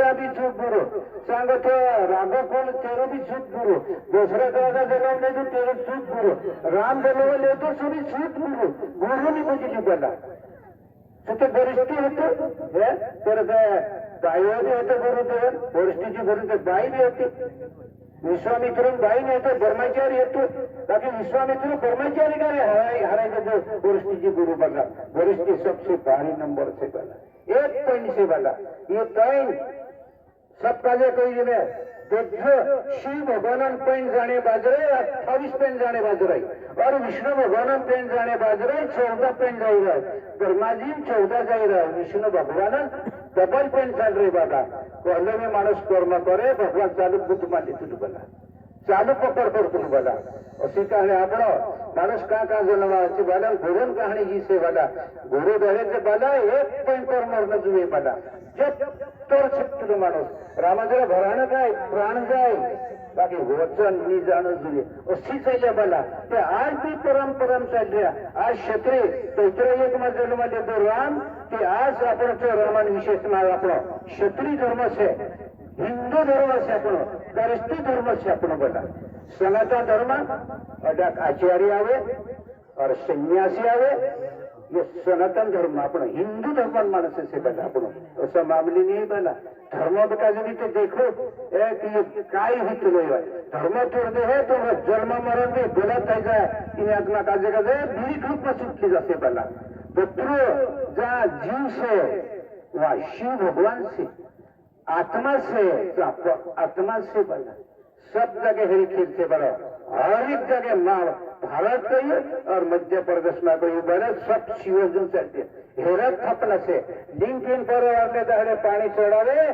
तेरा भी झूठ बोलो सांग तो राघो खोल तेरो भी झूठ बोलो दूसरे का जन्म ले तो तेरो झूठ बोलो राम जन्म ले तो सभी झूठ बोलो गुरु नहीं बुझली बोला तो गरिष्ठी होतो हे तर बाईवर भी होते गुरुदेव गरिष्ठीची गुरुदेव बाई भी होती विश्वामित्र बाई नहीं तो ब्रह्मचारी येतो बाकी विश्वामित्र ब्रह्मचारी का हरायचा जो गरिष्ठीची गुरु बघा गरिष्ठी सबसे भारी नंबर से बना 1 पॉइंट से बना ये टाइम सब काजे कोई में देखो शिव भगवान पॉइंट जाने बाजरे 28 पॉइंट जाने बाजरे और विष्णु भगवान पॉइंट जाने बाजरे 14 पॉइंट जा रहा है ब्रह्मा जी 14 जा रहा है विष्णु भगवान डबल पॉइंट चल रही बाबा पहले में मानस कर्म करे भगवान चालू बुद्ध मान तुझ बोला चालू पकड़ कर तुझ बोला उसी कहानी आपण मानस का जन्मा बोला गुरु कहानी जी से बोला गुरु रहे बोला 1 पॉइंट पर मरना जुए बोला जब तोर छत्तु मानस रामाजरा भराणं काय प्राण जाय बाकी वचन नी जाणं जुए उसी चले बोला ते आज भी परम चालले आज क्षत्रिय तैत्र एक में जन्म लेतो राम ते आज आपण तो रामान विशेष में आपण क्षत्रिय धर्म से हिंदू धर्म से आपण गरिष्ठी धर्म से आपण बोला सनातन धर्म अडक आचार्य आवे और सन्यासी आवे ये सनातन धर्म अपन हिंदू धर्म मानस से बोला अपन ऐसा मामले नहीं बोला धर्म बता भी तो देखो कि काय हित नहीं धर्म तोड़ दे है तो जन्म मरण में बोला था जाए आत्मा का जगह है बीड़ी रूप में सुखी जासे बोला पुत्रो जहाँ जीव से वहाँ शिव भगवान से आत्मा से बोला सब जगह हेरी खेल से बड़ा हर एक जगह माँ भारत का ही और मध्य प्रदेश में कोई बड़े सब शिवजन चलते हेरत थपना से लिंक इन पर पानी चढ़ावे